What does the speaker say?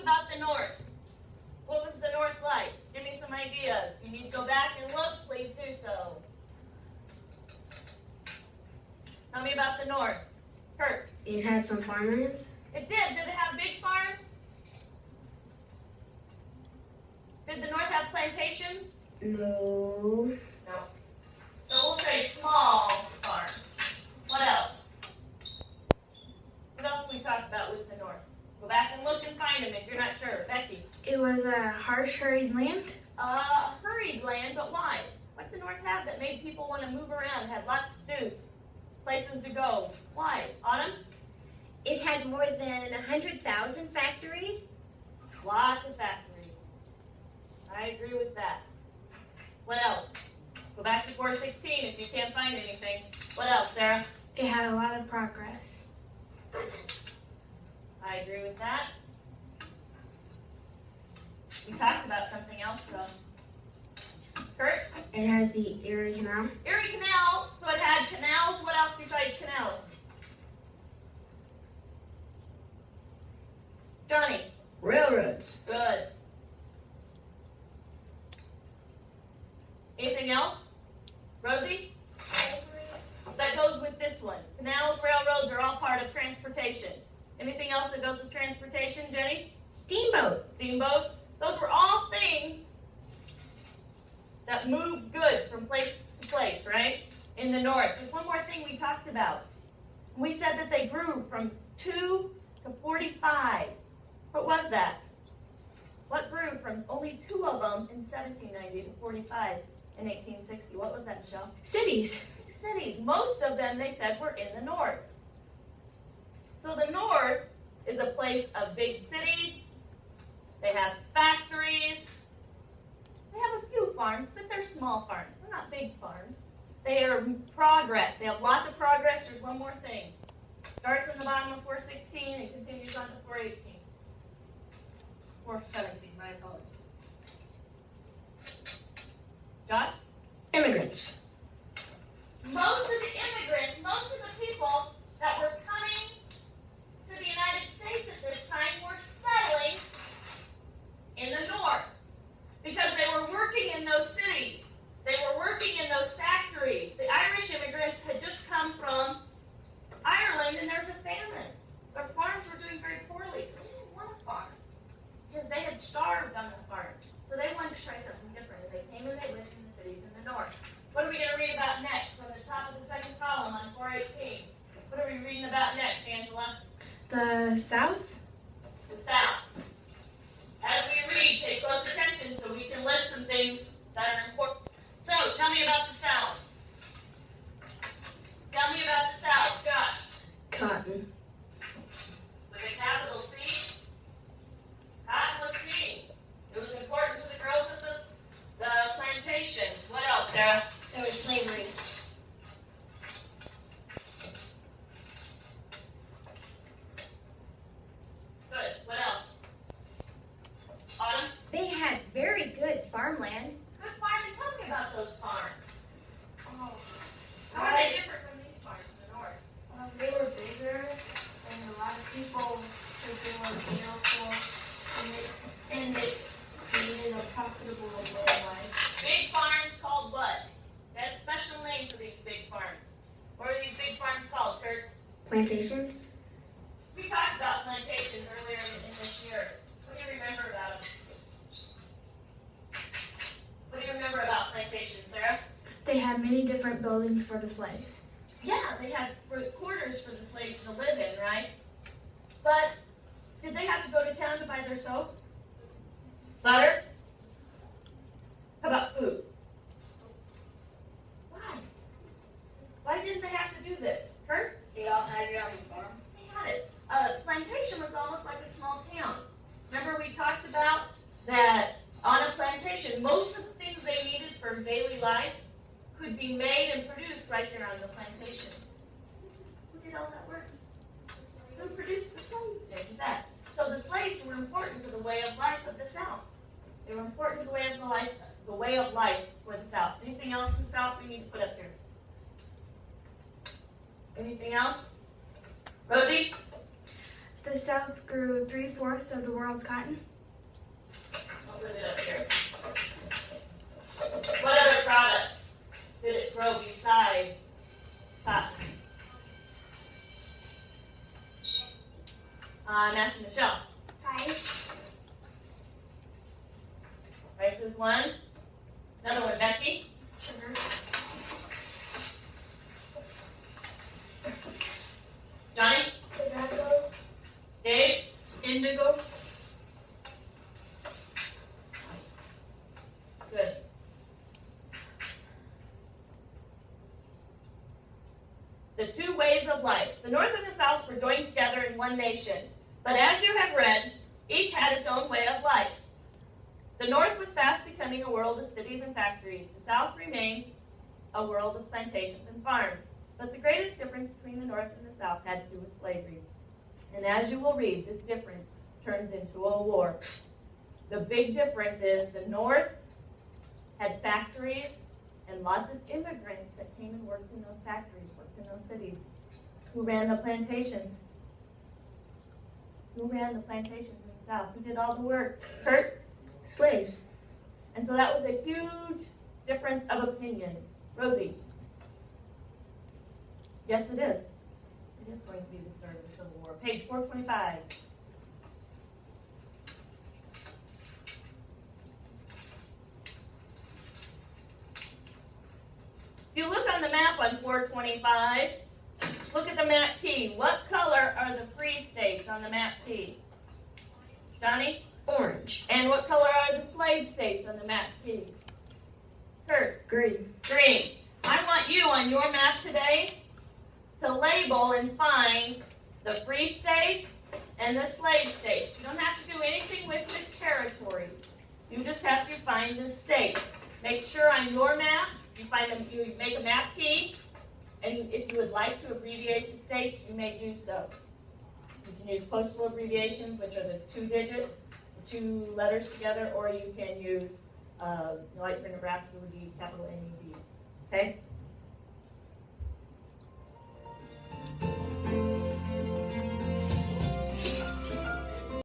about the North. What was the North like? Give me some ideas. If you need to go back and look, please do so. Tell me about the North. Kurt. It had some farmlands. It did. Did it have big farms? Did the North have plantations? No. No. So we'll say small farms. What else? What else did we talk about with the North? Go back and look and find them if you're not sure. Becky. It was a harsh, hurried land. Hurried land, but why? What did the North have that made people want to move around, had lots to do, places to go? Why? Autumn? It had more than 100,000 factories. Lots of factories. I agree with that. What else? Go back to 416 if you can't find anything. What else, Sarah? It had a lot of progress. I agree with that. We talked about something else, though. Kurt? It has the Erie Canal. Erie Canal. So it had canals. What else besides canals? Johnny? Railroads. Good. Anything else? Rosie? That goes with this one. Canals, railroads are all part of transportation. Anything else that goes with transportation, Jenny? Steamboat. Steamboat. Those were all things that moved goods from place to place, right? In the North. There's one more thing we talked about. We said that they grew from 2 to 45. What was that? What grew from only 2 of them in 1790 to 45 in 1860? What was that, Michelle? Cities. Cities. Most of them, they said, were in the North. So the North is a place of big cities. They have factories. They have a few farms, but they're small farms. They're not big farms. They are progress. They have lots of progress. There's one more thing. Starts in the bottom of 416 and continues on to 418. 417, my apologies. Josh? Immigrants. Most of the immigrants, most of the people that were coming to the United States at this time were settling in the North because they were working in those cities. They were working in those factories. The Irish immigrants had just come from Ireland and there's a famine. Their farms were doing very poorly, so they didn't want a farm because they had starved on the farm. So they wanted to try something different. And they came and they lived in the cities in the North. What are we going to read about next? From the top of the second column on 418. What are we reading about next, Angela? The South. The South. As we read, pay close attention so we can list some things that are important. So, tell me about the South. Tell me about the South, Josh. Cotton. With a capital C. Cotton was king. It was important to the growth of the plantations. What else, Sarah? There was slavery. Good. What else? Autumn? They had very good farmland. Good farming. Tell me about those farms. Oh. How are they different from these farms in the North? They were bigger, and a lot of people said they were beautiful, and they needed a profitable way of life. Big farms called what? They had a special name for these big farms. What are these big farms called, Kurt? Plantations. We talked about plantations earlier in this year. What do you remember about them? What do you remember about plantations, Sarah? They had many different buildings for the slaves. Yeah, they had quarters for the slaves to live in, right? But did they have to go to town to buy their soap? Butter? How about food? Why? Why didn't they have to do this? Kurt? They all had it on the farm. They had it. A plantation was almost like a small town. Remember we talked about that on a plantation, most of the things they needed for daily life could be made and produced right there on the plantation. Who did all that work? Who produced the slaves? Did that. So the slaves were important to the way of life of the South. They were important to the way of life for the South. Anything else in the South we need to put up here? Anything else? Rosie? The South grew 3/4 of the world's cotton. I'll put it up here. What other products did it grow besides cotton? I'm asking Michelle. Rice. Rice is one. Another one, Becky. Sugar. Johnny. Tobacco. Dave. Indigo. Good. The two ways of life. The North and the South were joined together in one nation. But as you have read, each had its own way of life. The North was fast becoming a world of cities and factories. The South remained a world of plantations and farms. But the greatest difference between the North and the South had to do with slavery. And as you will read, this difference turns into a war. The big difference is the North had factories and lots of immigrants that came and worked in those factories, worked in those cities. Who ran the plantations? Who ran the plantations in the South? Who did all the work? Kurt? Slaves. And so that was a huge difference of opinion. Rosie? Yes, it is. It is going to be the start of the Civil War. Page 425. If you look on the map on 425, look at the map key. What color are the free states on the map key? Johnny? Orange. And what color are the slave states on the map key? Kurt? Green. Green. I want you on your map today to label and find the free states and the slave states. You don't have to do anything with the territory. You just have to find the state. Make sure on your map you find them. You make a map key, and if you would like to abbreviate the states, you may do so. You can use postal abbreviations, which are the 2-digit, the 2 letters together, or you can use, like for Nebraska, would be capital NED. Okay.